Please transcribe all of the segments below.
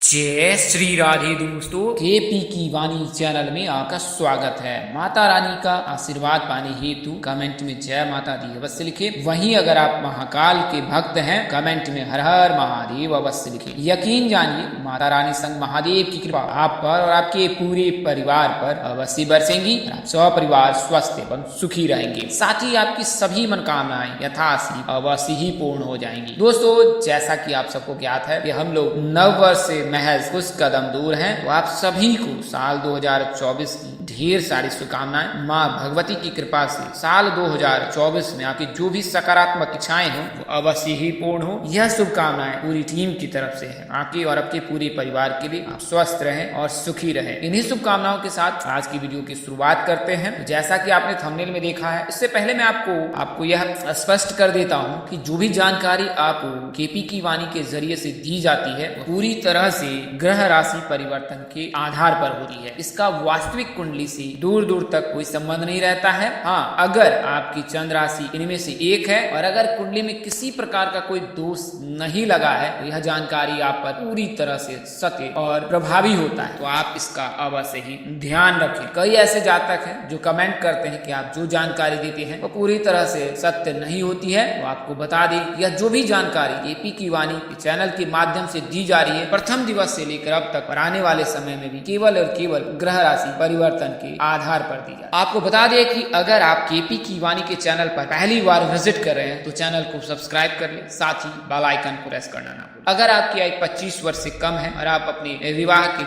जय श्री राधे दोस्तों, केपी की वाणी चैनल में आपका स्वागत है। माता रानी का आशीर्वाद पाने हेतु कमेंट में जय माता दी अवश्य लिखे। वहीं अगर आप महाकाल के भक्त हैं, कमेंट में हर हर महादेव अवश्य लिखे। यकीन जानिए, माता रानी संग महादेव की कृपा आप पर और आपके पूरे परिवार पर अवश्य बरसेंगी। आप सपरिवार स्वस्थ एवं सुखी रहेंगे। साथ ही आपकी सभी मनोकामनाएं यथाशीघ्र अवश्य ही पूर्ण हो जाएंगी। दोस्तों, जैसा कि आप सबको ज्ञात है कि हम लोग नव वर्ष से महज कुछ कदम दूर हैं, तो आप सभी को साल 2024 की ढेर सारी शुभकामनाएं। माँ भगवती की कृपा से साल 2024 में आपकी जो भी सकारात्मक इच्छाएं हो वो अवश्य ही पूर्ण हो। यह शुभकामनाएं पूरी टीम की तरफ से है। आपके और आपके पूरे परिवार के लिए आप स्वस्थ रहें और सुखी रहें। इन्हीं शुभकामनाओं के साथ आज की वीडियो की शुरुआत करते हैं। तो जैसा कि आपने थंबनेल में देखा है, इससे पहले मैं आपको यह स्पष्ट कर देता हूँ कि जो भी जानकारी आपको केपी की वाणी के जरिए से दी जाती है पूरी तरह से ग्रह राशि परिवर्तन के आधार पर होती है। इसका वास्तविक कुंडली से दूर दूर तक कोई संबंध नहीं रहता है। हाँ, अगर आपकी चंद्र राशि इनमें से एक है और अगर कुंडली में किसी प्रकार का कोई दोष नहीं लगा है तो यह जानकारी आप पर पूरी तरह से सत्य और प्रभावी होता है। तो आप इसका अवश्य ही ध्यान रखें। कई ऐसे जातक हैं जो कमेंट करते हैं कि आप जो जानकारी देते हैं वो पूरी तरह से सत्य नहीं होती है। तो आपको बता दें, यह जो भी जानकारी केपी की वाणी चैनल के माध्यम से दी जा रही है, प्रथम दिवस से लेकर अब तक और आने वाले समय में भी केवल और केवल ग्रह राशि परिवर्तन के आधार पर दी जाए। आपको बता दें कि अगर आप केपी की वाणी के चैनल पर पहली बार विजिट कर रहे हैं तो चैनल को सब्सक्राइब कर ले, साथ ही बेल आइकन को प्रेस करना ना भूलें। अगर आपकी आयु 25 वर्ष से कम है और आप अपने विवाह के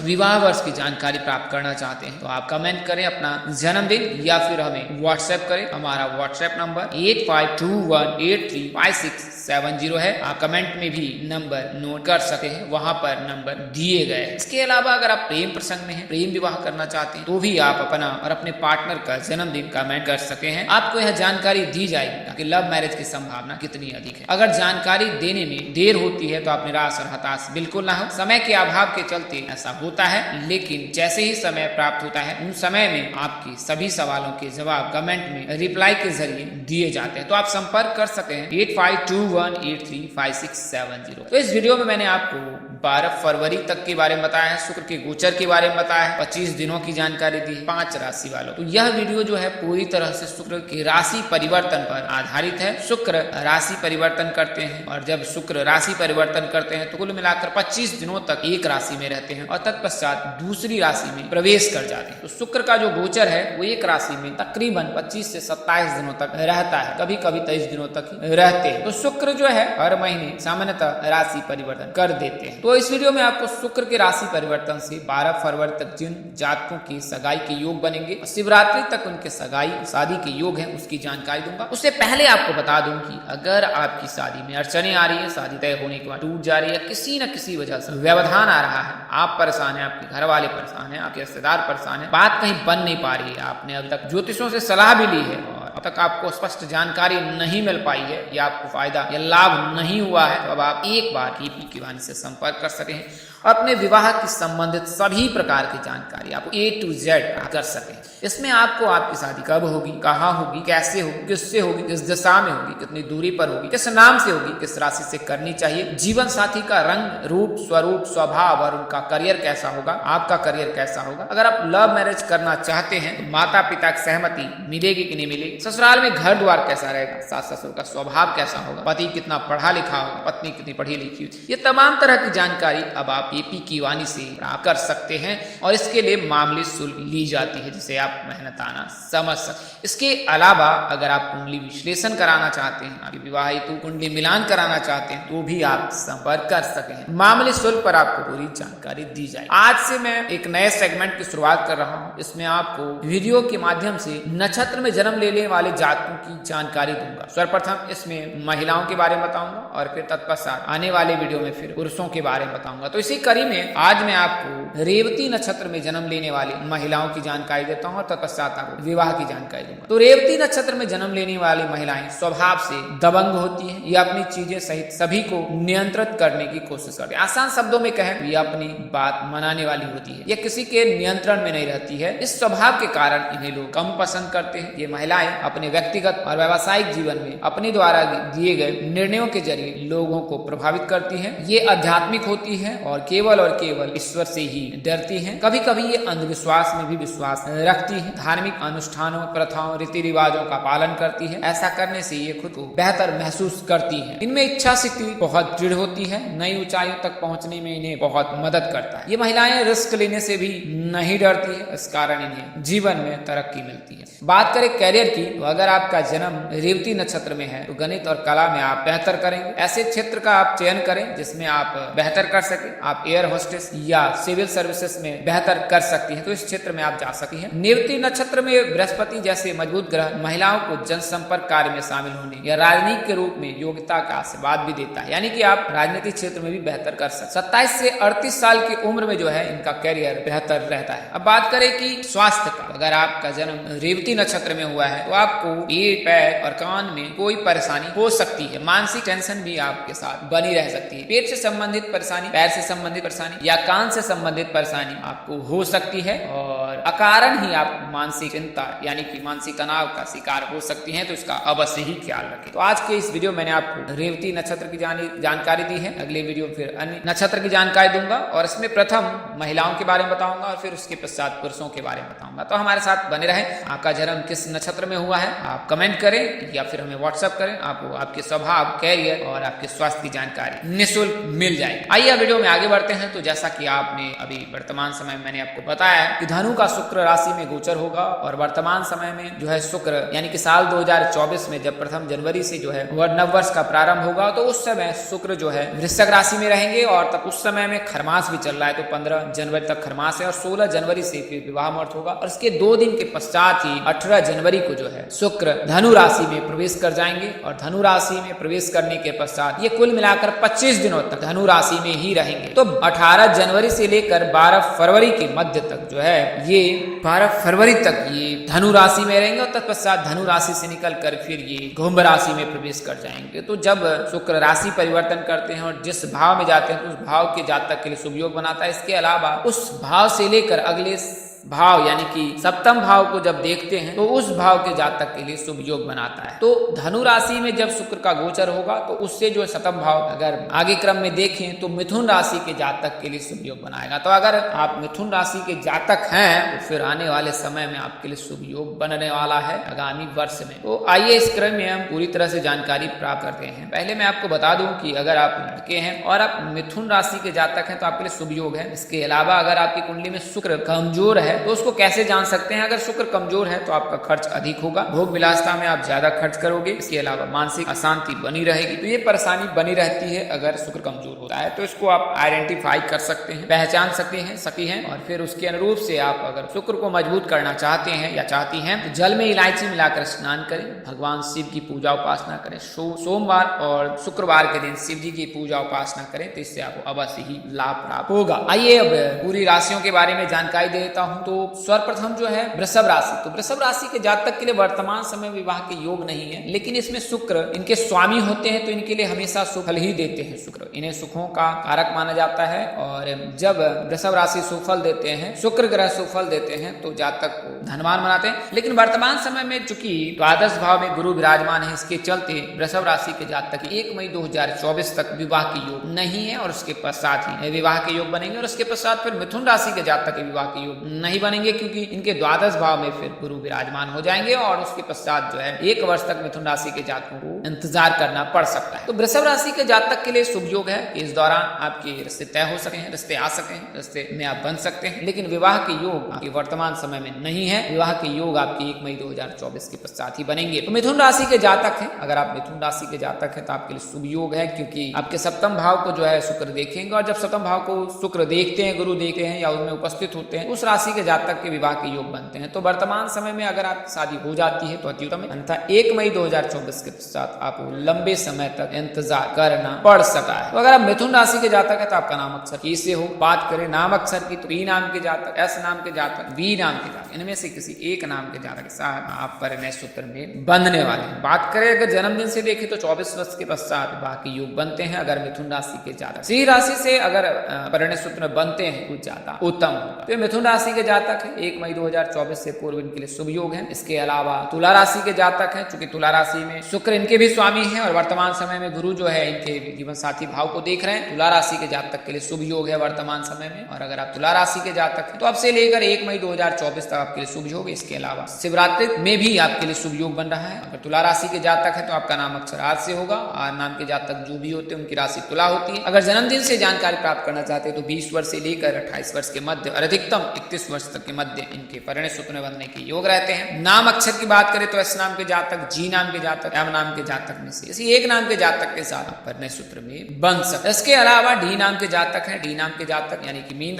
विवाह वर्ष की जानकारी प्राप्त करना चाहते हैं तो आप कमेंट करें अपना जन्मदिन या फिर हमें व्हाट्सएप करें। हमारा व्हाट्सएप नंबर 8521835670 है। आप कमेंट में भी नंबर नोट कर सकते हैं, वहां पर नंबर दिए गए। इसके अलावा अगर आप प्रेम प्रसंग में हैं, प्रेम विवाह करना चाहते हैं तो भी आप अपना और अपने पार्टनर का जन्मदिन कमेंट कर सकते हैं। आपको यह जानकारी दी जाएगी कि लव मैरिज की संभावना कितनी अधिक है। अगर जानकारी देने में देर होती है तो आप निराश और हताश बिल्कुल ना हो। समय के अभाव के चलते ऐसा होता है, लेकिन जैसे ही समय प्राप्त होता है उन समय में आपके सभी सवालों के जवाब कमेंट में रिप्लाई के जरिए दिए जाते हैं। तो आप संपर्क कर सकते हैं 8521835670। तो इस वीडियो में मैंने आपको 12 फरवरी तक के बारे में बताया है, शुक्र के गोचर के बारे में बताया है, 25 दिनों की जानकारी दी है 5 राशि वालों। तो यह वीडियो जो है पूरी तरह से शुक्र की राशि परिवर्तन पर आधारित है। शुक्र राशि परिवर्तन करते हैं और जब शुक्र राशि परिवर्तन करते हैं तो कुल मिलाकर 25 दिनों तक एक राशि में रहते हैं और तत्पश्चात दूसरी राशि में प्रवेश कर जाते हैं। तो शुक्र का जो गोचर है वो एक राशि में तकरीबन 25 से 27 दिनों तक रहता है, कभी कभी 23 दिनों तक रहते हैं। तो शुक्र जो है हर महीने सामान्यतः राशि परिवर्तन कर देते हैं। तो इस वीडियो में आपको शुक्र के राशि परिवर्तन से 12 फरवरी तक जिन जातकों की सगाई के योग बनेंगे और शिवरात्रि तक उनके सगाई शादी के योग हैं उसकी जानकारी दूंगा। उससे पहले आपको बता दूं कि अगर आपकी शादी में अड़चने आ रही है, शादी तय होने के बाद टूट जा रही है, किसी न किसी वजह से व्यवधान आ रहा है, आप परेशान है, आपके घर वाले परेशान है, आपके रिश्तेदार परेशान है, बात कहीं बन नहीं पा रही है, आपने अब तक ज्योतिषों से सलाह भी ली है और अब तक आपको स्पष्ट जानकारी नहीं मिल पाई है या आपको फायदा या लाभ नहीं हुआ है, तो अब आप एक बार केपी की वाणी से संपर्क कर सकते हैं। अपने विवाह की संबंधित सभी प्रकार की जानकारी आपको A to Z कर सकें। इसमें आपको आपकी शादी कब होगी, कहाँ होगी, कैसे होगी, किससे होगी, किस दिशा में होगी, कितनी दूरी पर होगी, किस नाम से होगी, किस राशि से करनी चाहिए, जीवन साथी का रंग रूप स्वरूप स्वभाव और उनका करियर कैसा होगा, आपका करियर कैसा होगा। अगर आप लव मैरिज करना चाहते हैं तो माता पिता की सहमति मिलेगी कि नहीं मिलेगी, ससुराल में घर द्वार कैसा रहेगा, सास ससुर का स्वभाव कैसा होगा, पति कितना पढ़ा लिखा होगा, पत्नी कितनी पढ़ी लिखी होगी, ये तमाम तरह की जानकारी अब आप केपी की वाणी से प्राप्त कर सकते हैं और इसके लिए मामूली शुल्क ली जाती है जिसे आप मेहनताना समझ सकते। इसके अलावा अगर आप कुंडली विश्लेषण कराना चाहते हैं, आपकी विवाह हेतु कुंडली मिलान कराना चाहते हैं तो भी आप संपर्क कर सकते हैं। मामूली शुल्क पर आपको पूरी जानकारी दी जाए। आज से मैं एक नए सेगमेंट की शुरुआत कर रहा हूँ। इसमें आपको वीडियो के माध्यम से नक्षत्र में जन्म लेने वाले जातकों की जानकारी दूंगा। सर्वप्रथम इसमें महिलाओं के बारे में बताऊंगा और फिर तत्पश्चात आने वाले वीडियो में फिर पुरुषों के बारे में बताऊंगा। तो इसी कड़ी में आज मैं आपको रेवती नक्षत्र में जन्म लेने वाली महिलाओं की जानकारी देता हूँ और तत्पश्चात आपको विवाह की जानकारी दूंगा। तो रेवती नक्षत्र में जन्म लेने वाली महिलाएं स्वभाव से दबंग होती हैं। ये अपनी चीजें सहित सभी को नियंत्रित करने की कोशिश करती है। आसान शब्दों में कहें तो ये अपनी बात मनाने वाली होती है। ये किसी के नियंत्रण में नहीं रहती है। इस स्वभाव के कारण इन्हें लोग कम पसंद करते हैं। ये महिलाएं अपने व्यक्तिगत और व्यावसायिक जीवन में अपने द्वारा दिए गए निर्णयों के जरिए लोगों को प्रभावित करती है। ये आध्यात्मिक होती है और केवल ईश्वर से ही डरती है। कभी कभी ये अंधविश्वास में भी विश्वास रखती है, धार्मिक अनुष्ठानों, प्रथाओं, रीति रिवाजों का पालन करती है। ऐसा करने से ये खुद को बेहतर महसूस करती है। इनमें इच्छा शक्ति बहुत दृढ़ होती है, नई ऊंचाइयों तक पहुंचने में इन्हें बहुत मदद करता है। ये महिलाएं रिस्क लेने से भी नहीं डरती है, इस कारण इन्हें जीवन में तरक्की मिलती है। बात करें कैरियर की, तो अगर आपका जन्म रेवती नक्षत्र में है तो गणित और कला में आप बेहतर करेंगे। ऐसे क्षेत्र का आप चयन करें जिसमें आप बेहतर कर सके। आप एयर होस्टेस या सिविल सर्विसेज में बेहतर कर सकती हैं, तो इस क्षेत्र में आप जा सकती हैं। रेवती नक्षत्र में बृहस्पति जैसे मजबूत ग्रह महिलाओं को जनसंपर्क कार्य में शामिल होने या राजनीति के रूप में योग्यता का आशीर्वाद भी देता है, यानी कि आप राजनीतिक क्षेत्र में भी बेहतर कर सकते। 27 से 38 साल की उम्र में जो है इनका कैरियर बेहतर रहता है। अब बात करें कि स्वास्थ्य का, अगर आपका जन्म रेवती नक्षत्र में हुआ है तो आपको पेट, पैर और कान में कोई परेशानी हो सकती है। मानसिक टेंशन भी आपके साथ बनी रह सकती है। पेट से संबंधित परेशानी, पैर से संबंधित परेशानी या कान से संबंधित परेशानी आपको हो सकती है और अकारण ही आप मानसिक चिंता यानी कि मानसिक तनाव का शिकार हो सकती हैं, तो इसका अवश्य ही ख्याल रखें। तो आज के इस वीडियो मैंने आपको रेवती नक्षत्र की जानकारी दी है। अगले वीडियो फिर अन्य नक्षत्र की जानकारी दूंगा और इसमें प्रथम महिलाओं के बारे में बताऊंगा और फिर उसके पश्चात पुरुषों के बारे में बताऊंगा। तो हमारे साथ बने रहें। आपका जन्म किस नक्षत्र में हुआ है आप कमेंट करें या फिर हमें व्हाट्सएप करें। आपको आपके स्वभाव, कैरियर और आपके स्वास्थ्य की जानकारी निःशुल्क मिल जाएगी। आइए वीडियो में आगे बढ़ते हैं। तो जैसा कि आपने अभी वर्तमान समय में मैंने आपको बताया कि धनु का शुक्र राशि में गोचर होगा और वर्तमान समय में जो है शुक्र यानी कि साल 2024 में जब प्रथम जनवरी से जो है नववर्ष का प्रारंभ होगा तो उस समय शुक्र जो है वृश्चिक राशि में रहेंगे और तब उस समय में खरमास भी चल रहा है। तो 15 जनवरी तक खरमास है और 16 जनवरी से फिर विवाह मुहूर्त होगा और इसके 2 दिन के पश्चात ही 18 जनवरी को जो है शुक्र धनु राशि में प्रवेश कर जाएंगे और धनु राशि में प्रवेश करने के पश्चात ये कुल मिलाकर 25 दिनों तक धनु राशि में ही रहेंगे। तो 18 जनवरी से लेकर 12 फरवरी के मध्य तक जो है ये 12 फरवरी तक ये धनु राशि में रहेंगे और तत्पश्चात धनु राशि से निकल कर फिर ये कुंभ राशि में प्रवेश कर जाएंगे। तो जब शुक्र राशि परिवर्तन करते हैं और जिस भाव में जाते हैं तो उस भाव के जातक के लिए शुभ योग बनाता है। इसके अलावा उस भाव से लेकर अगले भाव यानी कि सप्तम भाव को जब देखते हैं तो उस भाव के जातक के लिए शुभ योग बनाता है। तो धनु राशि में जब शुक्र का गोचर होगा तो उससे जो सप्तम भाव अगर आगे क्रम में देखें तो मिथुन राशि के जातक के लिए शुभ योग बनाएगा। तो अगर आप मिथुन राशि के जातक हैं तो फिर आने वाले समय में आपके लिए शुभ योग बनने वाला है आगामी वर्ष में। तो आइए इस क्रम में हम पूरी तरह से जानकारी प्राप्त करते हैं। पहले मैं आपको बता दूं कि अगर आप लड़के हैं और आप मिथुन राशि के जातक हैं तो आपके लिए शुभ योग है। इसके अलावा अगर आपकी कुंडली में शुक्र कमजोर है तो उसको कैसे जान सकते हैं? अगर शुक्र कमजोर है तो आपका खर्च अधिक होगा, भोग विलासिता में आप ज्यादा खर्च करोगे। इसके अलावा मानसिक अशांति बनी रहेगी। तो ये परेशानी बनी रहती है अगर शुक्र कमजोर होता है। तो इसको आप आइडेंटिफाई कर सकते हैं, पहचान सकते हैं और फिर उसके अनुरूप से आप अगर शुक्र को मजबूत करना चाहते हैं या चाहती हैं तो जल में इलायची मिलाकर स्नान करें, भगवान शिव की पूजा उपासना करें। सोमवार और शुक्रवार के दिन शिव जी की पूजा उपासना करें तो इससे आपको अवश्य ही लाभ प्राप्त होगा। आइए अब पूरी राशियों के बारे में जानकारी दे देता हूं। तो सर्वप्रथम जो है वृषभ राशि, तो वृषभ राशि के जातक के लिए वर्तमान समय विवाह के योग नहीं है, लेकिन इसमें शुक्र इनके स्वामी होते हैं तो इनके लिए हमेशा सुख फल ही देते हैं। शुक्र इन्हें सुखों का कारक माना जाता है और जब वृषभ राशि सुफल देते हैं, शुक्र ग्रह सुफल देते हैं तो जातक को धनवान बनाते हैं। लेकिन वर्तमान समय में चूंकि द्वादश भाव में गुरु विराजमान है, इसके चलते वृषभ राशि के जातक 1 मई 2024 तक विवाह के योग नहीं है और उसके पश्चात ही विवाह के योग बनेंगे और उसके पश्चात फिर मिथुन राशि के जातक के विवाह के योग नहीं बनेंगे क्योंकि इनके द्वादश भाव में फिर गुरु विराजमान हो जाएंगे और उसके पश्चात जो है 1 वर्ष तक मिथुन राशि के जातकों को इंतजार करना पड़ सकता है। तो वृषभ राशि के जातक के लिए शुभ योग है कि इस दौरान आपके रिश्ते तय हो सके हैं, रिश्ते आ सके हैं, रिश्ते में आप बन सकते हैं। लेकिन विवाह के योग आपके वर्तमान समय में नहीं है। विवाह के योग आपके 1 मई 2024 के पश्चात ही बनेंगे। तो मिथुन राशि के जातक हैं, अगर आप मिथुन राशि के जातक हैं तो आपके लिए शुभ योग है क्योंकि आपके सप्तम भाव को जो है शुक्र देखेंगे और जब सप्तम भाव को शुक्र देखते हैं, गुरु देखते हैं या उनमें उपस्थित होते हैं, उस राशि के जातक के विवाह के योग बनते हैं। तो वर्तमान समय में अगर आपकी शादी हो जाती है तो अति उत्तम है, अन्यथा 1 मई 2024 के पश्चात आपको लंबे समय तक इंतजार करना पड़ सकता है। तो अगर आप मिथुन राशि के जातक है तो आपका नाम अक्षर की से हो। बात करें नाम अक्षर की तो पी नाम के जातक, एस नाम के जातक, वी नाम के जातक, इनमें से किसी एक नाम के जातक के साथ आप परिणय सूत्र में बंधने वाले हैं। बात करें अगर जन्मदिन से देखें तो 24 वर्ष के पश्चात विवाह के योग बनते हैं अगर मिथुन राशि के जातक। सिंह राशि से अगर परिणय सूत्र में बनते हैं कुछ ज्यादा उत्तम। तो मिथुन राशि के जातक है 1 मई 2024 से पूर्व इनके लिए शुभ योग है। इसके अलावा तुला राशि के जातक हैं, चूंकि तुला राशि में शुक्र इनके भी स्वामी हैं और वर्तमान समय में गुरु जो है इनके जीवन साथी भाव को देख रहे हैं। तुला राशि के जातक के लिए शुभ योग है वर्तमान समय में। और अगर आप तुला राशि के जातक हैं तो अब से लेकर 1 मई 2024 तक आपके लिए शुभ योग है। इसके अलावा शिवरात्रि में भी आपके लिए शुभ योग बन रहा है। अगर तुला राशि के जातक है तो आपका नाम अक्षर आर से होगा। आर नाम के जातक जो भी होते हैं उनकी राशि तुला होती है। अगर जन्मदिन से जानकारी प्राप्त करना चाहते हैं तो 20 वर्ष से लेकर 28 वर्ष के मध्य और अधिकतम 31 वर्ष तक के मध्य इनके परिणय सूत्र में बनने के योग रहते हैं। नाम अक्षर की बात करें तो एस नाम के जातक, जी नाम के जातक, एम नाम के जातक में से इसी एक नाम के जातक के साथ परिणय सूत्र में बन सकते। इसके अलावा डी नाम के जातक है, डी नाम के जातक यानी कि मीन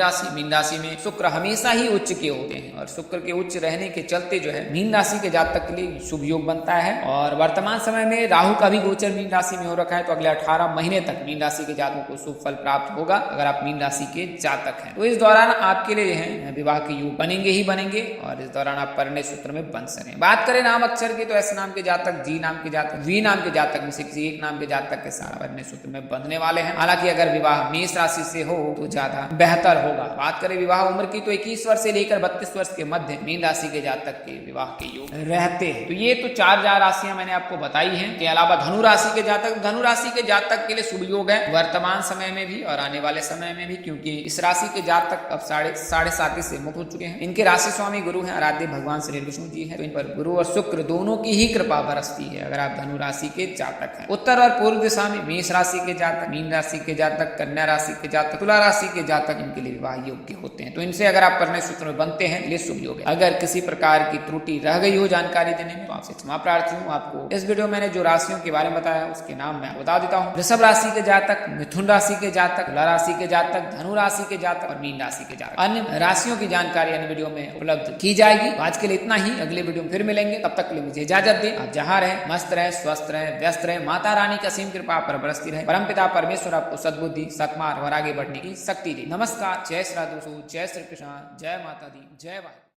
राशि में शुक्र हमेशा ही उच्च के होते हैं और शुक्र के उच्च रहने के चलते जो है मीन राशि के जातक के लिए शुभ योग बनता है। और वर्तमान समय में राहु का भी गोचर मीन राशि में हो रखा है तो अगले 18 महीने तक मीन राशि के जातकों को शुभ फल प्राप्त होगा अगर आप मीन राशि के जातक हैं। तो इस दौरान आपके लिए है विवाह के योग बनेंगे ही बनेंगे और इस दौरान आप परिणय सूत्र में बन सकें। बात करें नाम अक्षर की तो एस नाम के जातक, जी नाम के जातक, वी नाम के जातक में से किसी एक नाम के जातक के साथ परिणय सूत्र में बंधने वाले हैं। हालांकि अगर विवाह मेष राशि से हो तो ज्यादा बेहतर होगा। बात करें विवाह उम्र की तो 21 वर्ष से लेकर 32 वर्ष के मध्य मीन राशि के जातक के विवाह के योग रहते हैं। तो ये तो 4 राशियां मैंने आपको बताई हैं। के अलावा धनु राशि के जातक, धनु राशि के जातक के लिए शुभ योग है वर्तमान समय में भी और आने वाले समय में भी, क्योंकि इस राशि के जातक अब 7.5 से मुक्त हो चुके हैं। इनके राशि स्वामी गुरु हैं, आराध्य भगवान श्री विष्णु जी हैं। तो इन पर गुरु और शुक्र दोनों की ही कृपा बरसती है अगर आप धनु राशि के जातक हैं। उत्तर और पूर्व दिशा में मेष राशि के जातक, मीन राशि के जातक, कन्या राशि के जातक, तुला राशि के जातक इनके लिए विवाह योग्य होते हैं। तो इनसे अगर आप परिणय सूत्र में बनते हैं ये शुभ योग है। अगर किसी प्रकार की त्रुटि रह गई हो जानकारी देने में तो आपसे क्षमा प्रार्थी हूँ। आपको इस वीडियो में मैंने जो राशियों के बारे में बताया उसके नाम मैं बता देता हूँ। वृषभ राशि के जातक, मिथुन राशि के जातक, तुला राशि के जातक, धनु राशि के जातक और मीन राशि के जातक। अन्य राशियों की जानकारी अन्य वीडियो में उपलब्ध की जाएगी। आज के लिए इतना ही, अगले वीडियो में फिर मिलेंगे। तब तक के लिए मुझे इजाजत दें। आप जहाँ रहे मस्त रहे, स्वस्थ रहे, व्यस्त रहे। माता रानी का असीम कृपा पर बरसती रहे। परमपिता परमेश्वर आपको सद्बुद्धि, सत्मार्ग और आगे बढ़ने की शक्ति दे। नमस्कार, जय श्री राधे, जय श्री कृष्ण, जय माता दी, जय वाहिनी।